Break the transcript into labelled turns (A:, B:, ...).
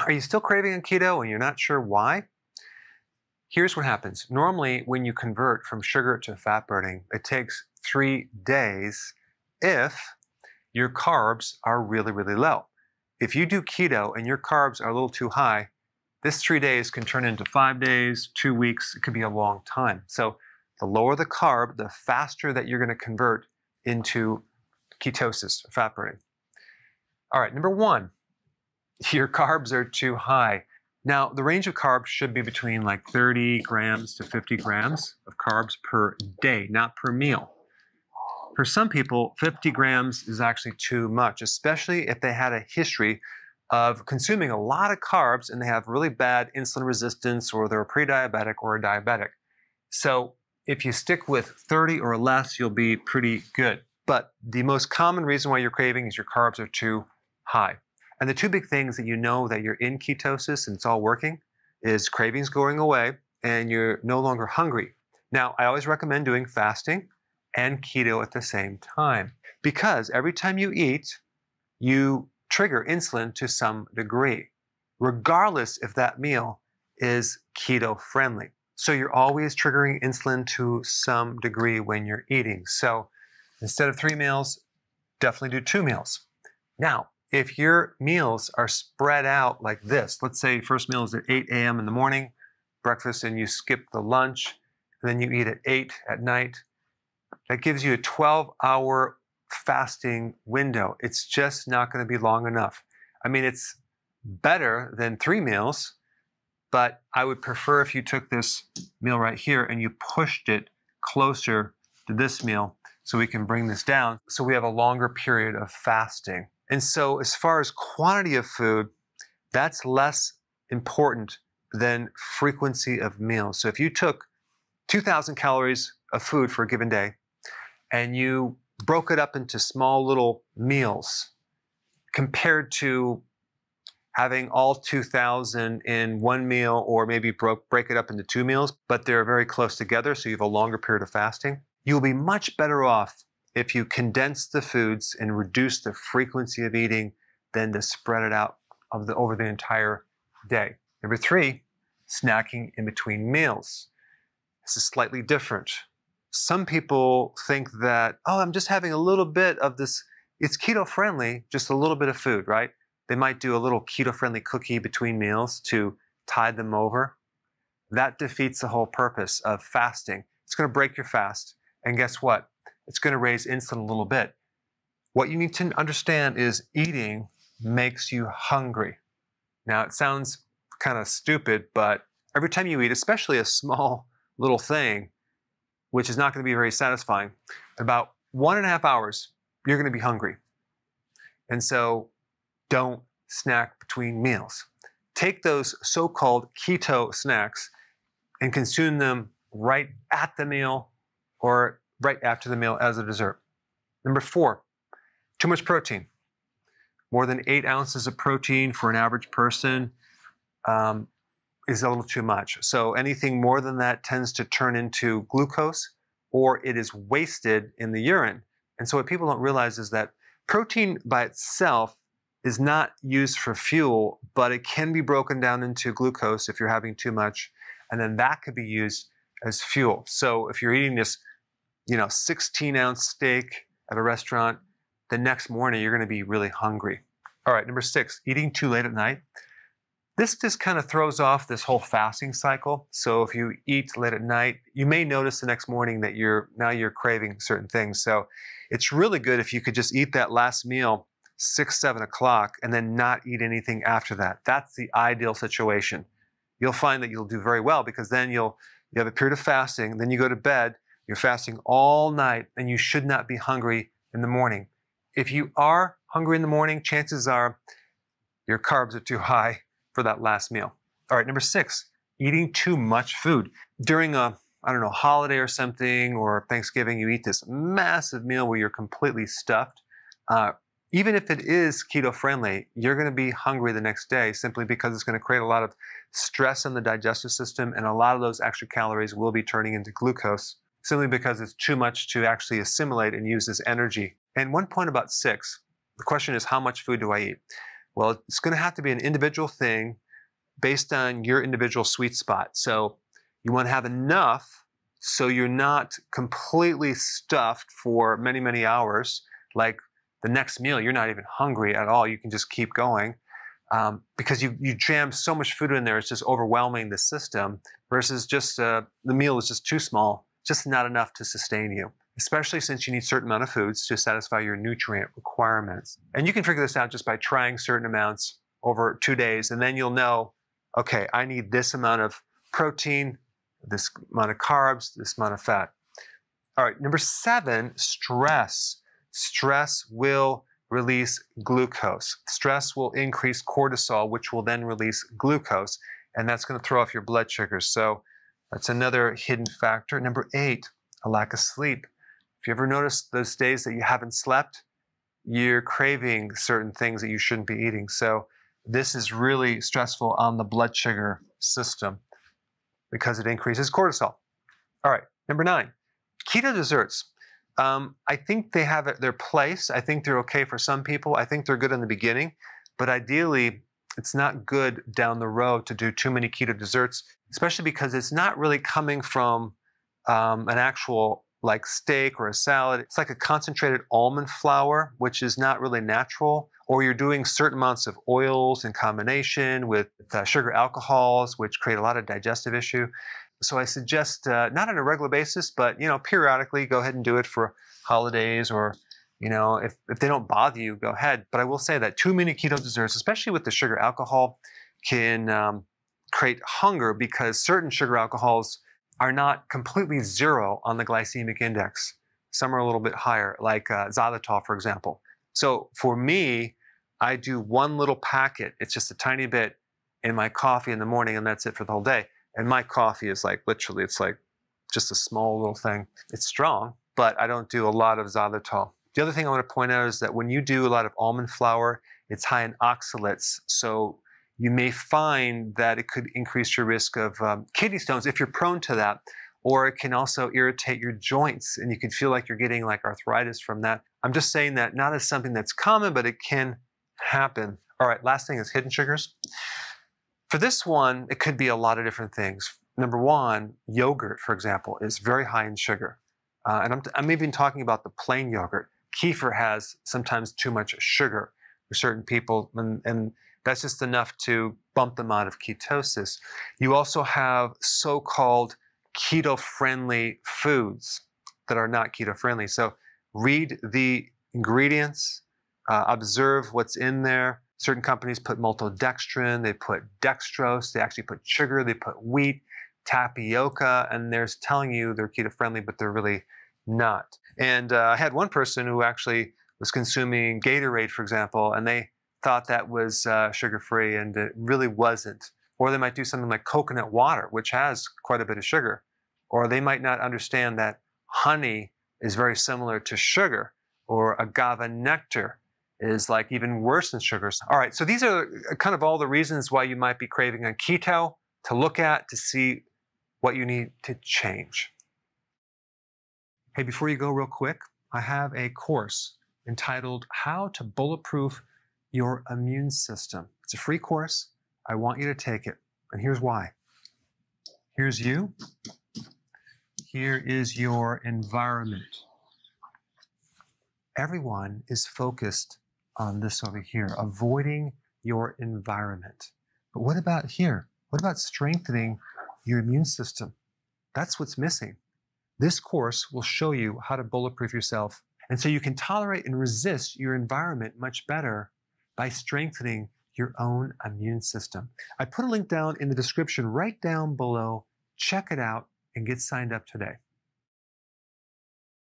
A: Are you still craving a keto and you're not sure why? Here's what happens. Normally, when you convert from sugar to fat burning, it takes 3 days if your carbs are really, really low. If you do keto and your carbs are a little too high, this 3 days can turn into 5 days, 2 weeks. It could be a long time. So the lower the carb, the faster that you're going to convert into ketosis, fat burning. All right, number one, your carbs are too high. Now, the range of carbs should be between like 30 grams to 50 grams of carbs per day, not per meal. For some people, 50 grams is actually too much, especially if they had a history of consuming a lot of carbs and they have really bad insulin resistance or they're a pre-diabetic or a diabetic. So if you stick with 30 or less, you'll be pretty good. But the most common reason why you're craving is your carbs are too high. And the two big things that you know that you're in ketosis and it's all working is cravings going away and you're no longer hungry. Now, I always recommend doing fasting and keto at the same time because every time you eat, you trigger insulin to some degree, regardless if that meal is keto friendly. So you're always triggering insulin to some degree when you're eating. So instead of 3 meals, definitely do 2 meals. Now, if your meals are spread out like this, let's say first meal is at 8 a.m. in the morning, breakfast, and you skip the lunch, and then you eat at 8 at night, that gives you a 12-hour fasting window. It's just not going to be long enough. I mean, it's better than 3 meals, but I would prefer if you took this meal right here and you pushed it closer to this meal so we can bring this down so we have a longer period of fasting. And so as far as quantity of food, that's less important than frequency of meals. So if you took 2,000 calories of food for a given day and you broke it up into small little meals compared to having all 2,000 in one meal or maybe break it up into 2 meals, but they're very close together so you have a longer period of fasting, you'll be much better off if you condense the foods and reduce the frequency of eating than to spread it out over the entire day. Number 3, snacking in between meals. This is slightly different. Some people think that, oh, I'm just having a little bit of this. It's keto friendly, just a little bit of food, right? They might do a little keto friendly cookie between meals to tide them over. That defeats the whole purpose of fasting. It's going to break your fast. And guess what? It's going to raise insulin a little bit. What you need to understand is eating makes you hungry. Now, it sounds kind of stupid, but every time you eat, especially a small little thing, which is not going to be very satisfying, about 1.5 hours, you're going to be hungry. And so don't snack between meals. Take those so-called keto snacks and consume them right at the meal or right after the meal as a dessert. Number 4, too much protein. More than 8 ounces of protein for an average person is a little too much. So anything more than that tends to turn into glucose or it is wasted in the urine. And so what people don't realize is that protein by itself is not used for fuel, but it can be broken down into glucose if you're having too much, and then that could be used as fuel. So if you're eating this 16-ounce steak at a restaurant, the next morning you're going to be really hungry. All right, number 6, eating too late at night. This just kind of throws off this whole fasting cycle. So if you eat late at night, you may notice the next morning that you're craving certain things. So it's really good if you could just eat that last meal 6, 7 o'clock and then not eat anything after that. That's the ideal situation. You'll find that you'll do very well because then you have a period of fasting, then you go to bed, you're fasting all night, and you should not be hungry in the morning. If you are hungry in the morning, chances are your carbs are too high for that last meal. All right, number 6, eating too much food. During a holiday or something, or Thanksgiving, you eat this massive meal where you're completely stuffed. Even if it is keto friendly, you're going to be hungry the next day simply because it's going to create a lot of stress in the digestive system, and a lot of those extra calories will be turning into glucose simply because it's too much to actually assimilate and use as energy. And one point about 6, the question is, how much food do I eat? Well, it's going to have to be an individual thing based on your individual sweet spot. So you want to have enough so you're not completely stuffed for many, many hours. Like the next meal, you're not even hungry at all. You can just keep going because you jam so much food in there, it's just overwhelming the system versus just the meal is just too small, just not enough to sustain you, especially since you need a certain amount of foods to satisfy your nutrient requirements. And you can figure this out just by trying certain amounts over 2 days, and then you'll know, okay, I need this amount of protein, this amount of carbs, this amount of fat. All right, number 7, stress. Stress will release glucose. Stress will increase cortisol, which will then release glucose, and that's going to throw off your blood sugars. So that's another hidden factor. Number 8, a lack of sleep. If you ever notice those days that you haven't slept, you're craving certain things that you shouldn't be eating. So this is really stressful on the blood sugar system because it increases cortisol. All right, number 9, keto desserts. I think they have their place. I think they're okay for some people. I think they're good in the beginning, but ideally, it's not good down the road to do too many keto desserts, especially because it's not really coming from an actual like steak or a salad. It's like a concentrated almond flour, which is not really natural, or you're doing certain amounts of oils in combination with sugar alcohols, which create a lot of digestive issue. So I suggest not on a regular basis, but periodically go ahead and do it for holidays, or if they don't bother you, go ahead. But I will say that too many keto desserts, especially with the sugar alcohol, can create hunger because certain sugar alcohols are not completely zero on the glycemic index. Some are a little bit higher, like xylitol, for example. So for me, I do one little packet. It's just a tiny bit in my coffee in the morning, and that's it for the whole day. And my coffee is like literally, it's like just a small little thing. It's strong, but I don't do a lot of xylitol. The other thing I want to point out is that when you do a lot of almond flour, it's high in oxalates. So you may find that it could increase your risk of kidney stones if you're prone to that, or it can also irritate your joints, and you can feel like you're getting like arthritis from that. I'm just saying that not as something that's common, but it can happen. All right, last thing is hidden sugars. For this one, it could be a lot of different things. Number 1, yogurt, for example, is very high in sugar. And I'm even talking about the plain yogurt. Kefir has sometimes too much sugar for certain people, and that's just enough to bump them out of ketosis. You also have so-called keto-friendly foods that are not keto-friendly. So read the ingredients, observe what's in there. Certain companies put maltodextrin, they put dextrose, they actually put sugar, they put wheat, tapioca, and they're telling you they're keto-friendly, but they're really not. And I had one person who actually was consuming Gatorade, for example, and they thought that was sugar-free, and it really wasn't. Or they might do something like coconut water, which has quite a bit of sugar. Or they might not understand that honey is very similar to sugar, or agave nectar is like even worse than sugars. All right, so these are kind of all the reasons why you might be craving a keto to look at to see what you need to change. Hey, before you go real quick, I have a course entitled How to Bulletproof Your Immune System. It's a free course. I want you to take it, and here's why. Here's you. Here is your environment. Everyone is focused on this over here, avoiding your environment. But what about here? What about strengthening your immune system? That's what's missing. This course will show you how to bulletproof yourself, and so you can tolerate and resist your environment much better by strengthening your own immune system. I put a link down in the description right down below. Check it out and get signed up today.